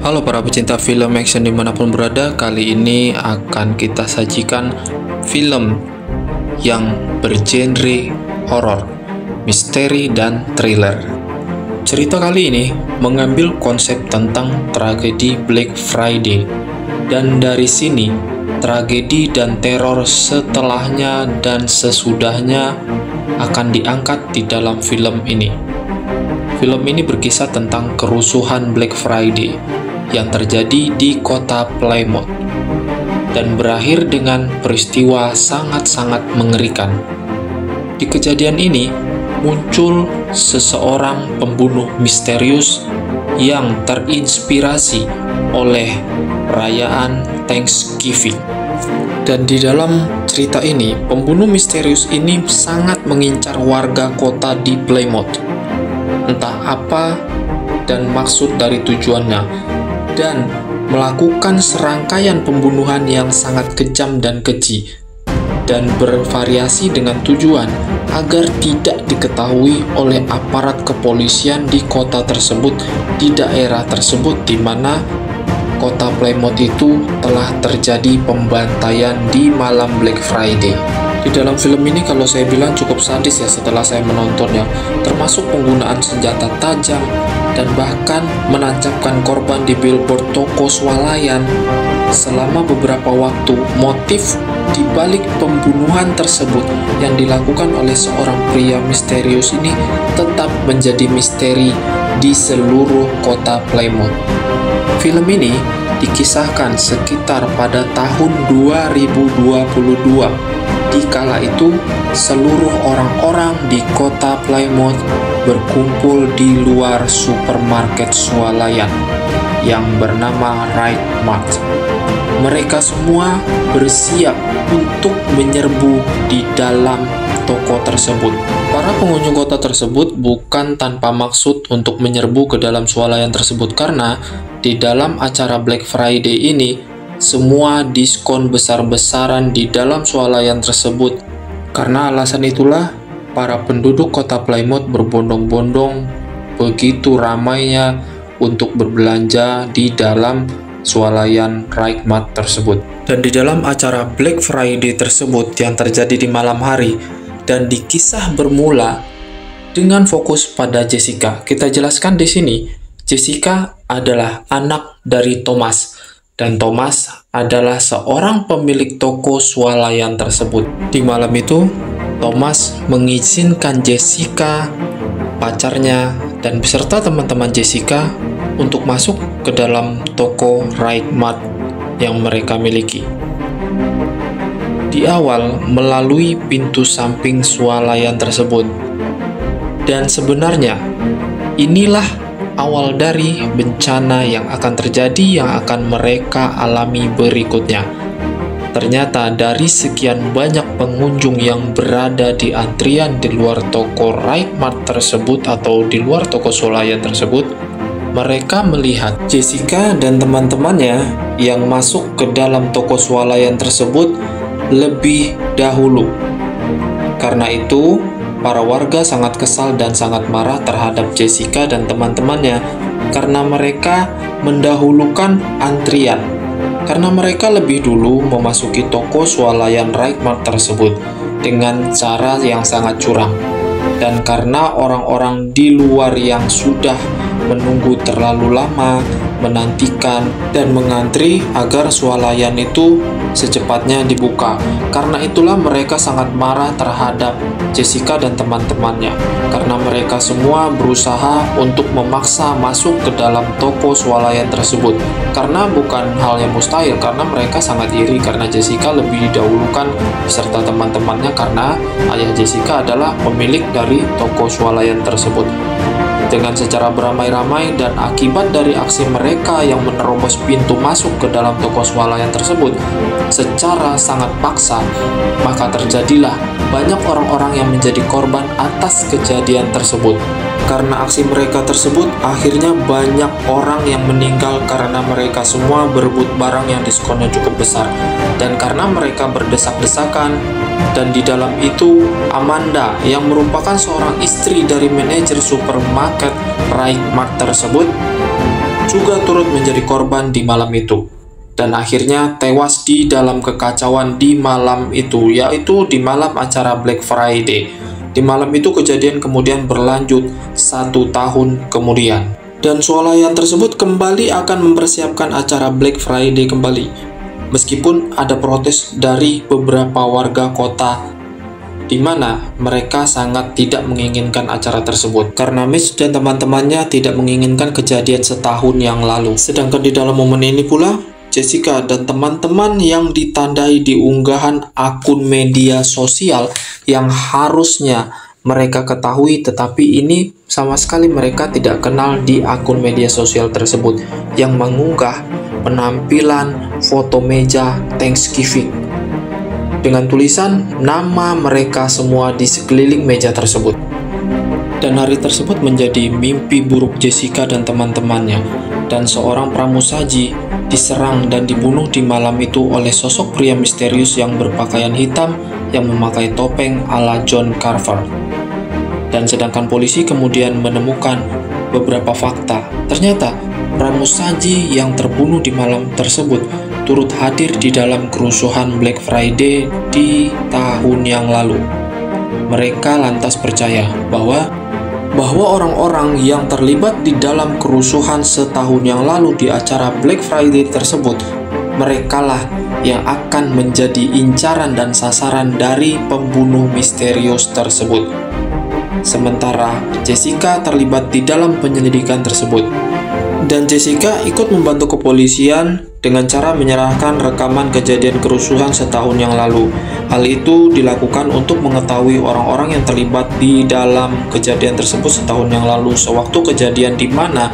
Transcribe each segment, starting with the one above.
Halo para pecinta film action dimanapun berada, kali ini akan kita sajikan film yang bergenre horor, misteri, dan thriller. Cerita kali ini mengambil konsep tentang tragedi Black Friday, dan dari sini tragedi dan teror setelahnya dan sesudahnya akan diangkat di dalam film ini. Film ini berkisah tentang kerusuhan Black Friday yang terjadi di kota Plymouth dan berakhir dengan peristiwa sangat-sangat mengerikan. Di kejadian ini muncul seseorang pembunuh misterius yang terinspirasi oleh perayaan Thanksgiving. Dan di dalam cerita ini, pembunuh misterius ini sangat mengincar warga kota di Plymouth. Entah apa dan maksud dari tujuannya, dan melakukan serangkaian pembunuhan yang sangat kejam dan keji, dan bervariasi dengan tujuan agar tidak diketahui oleh aparat kepolisian di kota tersebut, di daerah tersebut di mana kota Plymouth itu telah terjadi pembantaian di malam Black Friday. Di dalam film ini kalau saya bilang cukup sadis ya setelah saya menontonnya, termasuk penggunaan senjata tajam dan bahkan menancapkan korban di billboard toko swalayan. Selama beberapa waktu, motif di balik pembunuhan tersebut yang dilakukan oleh seorang pria misterius ini tetap menjadi misteri di seluruh kota Plymouth. Film ini dikisahkan sekitar pada tahun 2022. Di kala itu, seluruh orang-orang di kota Plymouth berkumpul di luar supermarket swalayan yang bernama Rite Mart. Mereka semua bersiap untuk menyerbu di dalam toko tersebut. Para pengunjung kota tersebut bukan tanpa maksud untuk menyerbu ke dalam swalayan tersebut, karena di dalam acara Black Friday ini semua diskon besar-besaran di dalam swalayan tersebut. Karena alasan itulah para penduduk kota Plymouth berbondong-bondong begitu ramainya untuk berbelanja di dalam swalayan Rite Mart tersebut. Dan di dalam acara Black Friday tersebut yang terjadi di malam hari dan dikisah bermula dengan fokus pada Jessica. Kita jelaskan di sini, Jessica adalah anak dari Thomas. Dan Thomas adalah seorang pemilik toko swalayan tersebut. Di malam itu, Thomas mengizinkan Jessica, pacarnya, dan beserta teman-teman Jessica untuk masuk ke dalam toko Rite Mart yang mereka miliki. Di awal, melalui pintu samping swalayan tersebut. Dan sebenarnya, inilah awal dari bencana yang akan terjadi yang akan mereka alami berikutnya. Ternyata dari sekian banyak pengunjung yang berada di antrian di luar toko Rite Mart tersebut atau di luar toko swalayan tersebut, mereka melihat Jessica dan teman-temannya yang masuk ke dalam toko swalayan tersebut lebih dahulu. Karena itu, para warga sangat kesal dan sangat marah terhadap Jessica dan teman-temannya karena mereka mendahulukan antrian. Karena mereka lebih dulu memasuki toko swalayan Rite Mart tersebut dengan cara yang sangat curang. Dan karena orang-orang di luar yang sudah menunggu terlalu lama, menantikan dan mengantri agar swalayan itu secepatnya dibuka. Karena itulah mereka sangat marah terhadap Jessica dan teman-temannya, karena mereka semua berusaha untuk memaksa masuk ke dalam toko swalayan tersebut. Karena bukan hal yang mustahil, karena mereka sangat iri karena Jessica lebih didahulukan beserta teman-temannya, karena ayah Jessica adalah pemilik dari toko swalayan tersebut. Dengan secara beramai-ramai dan akibat dari aksi mereka yang menerobos pintu masuk ke dalam toko swalayan tersebut secara sangat paksa, maka terjadilah banyak orang-orang yang menjadi korban atas kejadian tersebut. Karena aksi mereka tersebut, akhirnya banyak orang yang meninggal karena mereka semua berebut barang yang diskonnya cukup besar. Dan karena mereka berdesak-desakan, dan di dalam itu Amanda yang merupakan seorang istri dari manajer supermarket Rite Mart tersebut juga turut menjadi korban di malam itu, dan akhirnya tewas di dalam kekacauan di malam itu, yaitu di malam acara Black Friday. Di malam itu kejadian kemudian berlanjut 1 tahun kemudian, dan swalayan tersebut kembali akan mempersiapkan acara Black Friday kembali, meskipun ada protes dari beberapa warga kota di mana mereka sangat tidak menginginkan acara tersebut karena Mitch dan teman-temannya tidak menginginkan kejadian setahun yang lalu. Sedangkan di dalam momen ini pula, Jessica dan teman-teman yang ditandai di unggahan akun media sosial yang harusnya mereka ketahui, tetapi ini sama sekali mereka tidak kenal di akun media sosial tersebut, yang mengunggah penampilan foto meja Thanksgiving dengan tulisan nama mereka semua di sekeliling meja tersebut. Dan hari tersebut menjadi mimpi buruk Jessica dan teman-temannya, dan seorang pramusaji diserang dan dibunuh di malam itu oleh sosok pria misterius yang berpakaian hitam yang memakai topeng ala John Carver. Dan sedangkan polisi kemudian menemukan beberapa fakta, ternyata pramusaji yang terbunuh di malam tersebut turut hadir di dalam kerusuhan Black Friday di tahun yang lalu. Mereka lantas percaya bahwa orang-orang yang terlibat di dalam kerusuhan setahun yang lalu di acara Black Friday tersebut, merekalah yang akan menjadi incaran dan sasaran dari pembunuh misterius tersebut. Sementara Jessica terlibat di dalam penyelidikan tersebut, dan Jessica ikut membantu kepolisian dengan cara menyerahkan rekaman kejadian kerusuhan setahun yang lalu. Hal itu dilakukan untuk mengetahui orang-orang yang terlibat di dalam kejadian tersebut setahun yang lalu, sewaktu kejadian di mana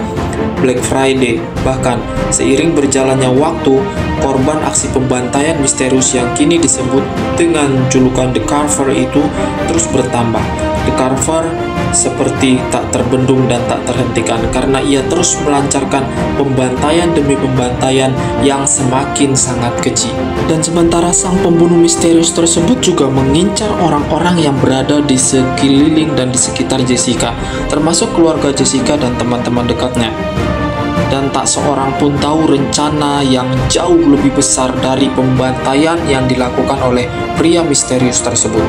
Black Friday. Bahkan seiring berjalannya waktu, korban aksi pembantaian misterius yang kini disebut dengan julukan The Carver itu terus bertambah. The Carver seperti tak terbendung dan tak terhentikan karena ia terus melancarkan pembantaian demi pembantaian yang semakin sangat keji. Dan sementara sang pembunuh misterius tersebut juga mengincar orang-orang yang berada di sekeliling dan di sekitar Jessica, termasuk keluarga Jessica dan teman-teman dekatnya. Dan tak seorang pun tahu rencana yang jauh lebih besar dari pembantaian yang dilakukan oleh pria misterius tersebut.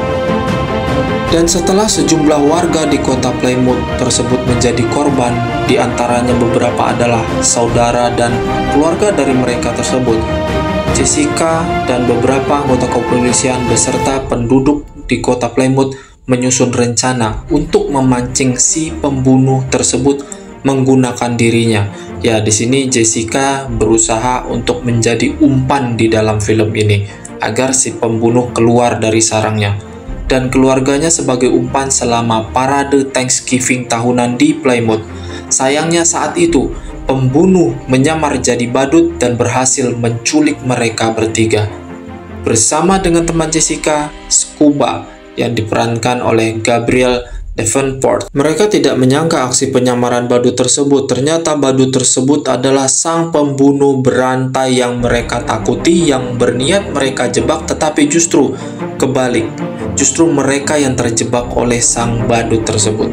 Dan setelah sejumlah warga di kota Plymouth tersebut menjadi korban, di antaranya beberapa adalah saudara dan keluarga dari mereka tersebut, Jessica dan beberapa anggota kepolisian beserta penduduk di kota Plymouth menyusun rencana untuk memancing si pembunuh tersebut menggunakan dirinya. Ya, di sini Jessica berusaha untuk menjadi umpan di dalam film ini agar si pembunuh keluar dari sarangnya, dan keluarganya sebagai umpan selama parade Thanksgiving tahunan di Plymouth. Sayangnya saat itu pembunuh menyamar jadi badut dan berhasil menculik mereka bertiga bersama dengan teman Jessica, Scuba, yang diperankan oleh Gabriel Davenport. Mereka tidak menyangka aksi penyamaran badut tersebut. Ternyata badut tersebut adalah sang pembunuh berantai yang mereka takuti, yang berniat mereka jebak, tetapi justru kebalik. Justru mereka yang terjebak oleh sang badut tersebut.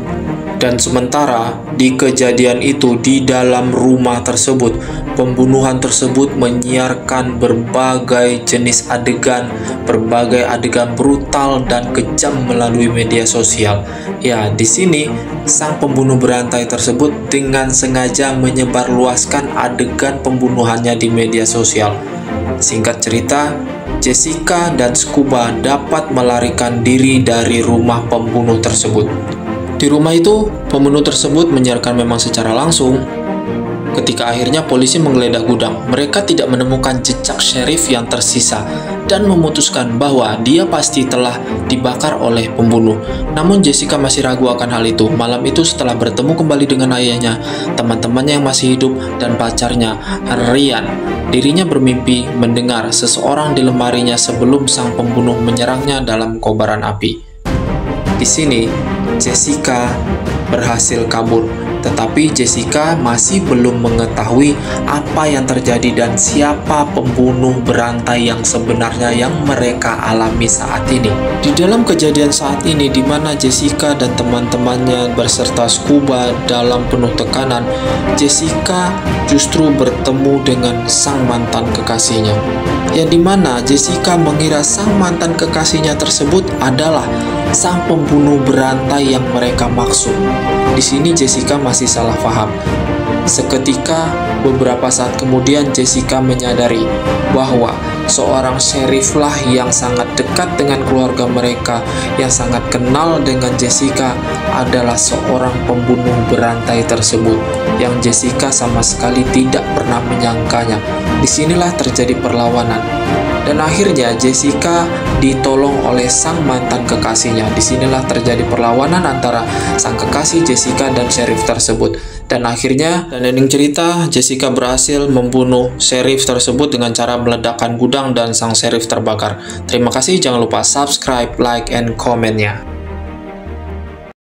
Dan sementara di kejadian itu di dalam rumah tersebut, pembunuhan tersebut menyiarkan berbagai jenis adegan, berbagai adegan brutal dan kejam melalui media sosial. Ya, di sini sang pembunuh berantai tersebut dengan sengaja menyebarluaskan adegan pembunuhannya di media sosial. Singkat cerita, Jessica dan Scuba dapat melarikan diri dari rumah pembunuh tersebut. Di rumah itu, pembunuh tersebut menyiarkan memang secara langsung. Ketika akhirnya polisi menggeledah gudang, mereka tidak menemukan jejak sheriff yang tersisa dan memutuskan bahwa dia pasti telah dibakar oleh pembunuh. Namun Jessica masih ragu akan hal itu. Malam itu setelah bertemu kembali dengan ayahnya, teman-temannya yang masih hidup, dan pacarnya, Ryan, dirinya bermimpi mendengar seseorang di lemarinya sebelum sang pembunuh menyerangnya dalam kobaran api. Di sini, Jessica berhasil kabur Tetapi Jessica masih belum mengetahui apa yang terjadi dan siapa pembunuh berantai yang sebenarnya yang mereka alami saat ini. Di dalam kejadian saat ini di mana Jessica dan teman-temannya berserta Scuba dalam penuh tekanan, Jessica justru bertemu dengan sang mantan kekasihnya. Yang dimana Jessica mengira sang mantan kekasihnya tersebut adalah sang pembunuh berantai yang mereka maksud. Di sini Jessica masih salah paham. Seketika beberapa saat kemudian Jessica menyadari bahwa seorang sheriff-lah yang sangat dekat dengan keluarga mereka, yang sangat kenal dengan Jessica, adalah seorang pembunuh berantai tersebut, yang Jessica sama sekali tidak pernah menyangkanya. Disinilah terjadi perlawanan. Dan akhirnya Jessica ditolong oleh sang mantan kekasihnya. Disinilah terjadi perlawanan antara sang kekasih Jessica dan sheriff tersebut. Dan akhirnya, dan ending cerita, Jessica berhasil membunuh sheriff tersebut dengan cara meledakkan gudang dan sang sheriff terbakar. Terima kasih, jangan lupa subscribe, like, and comment-nya.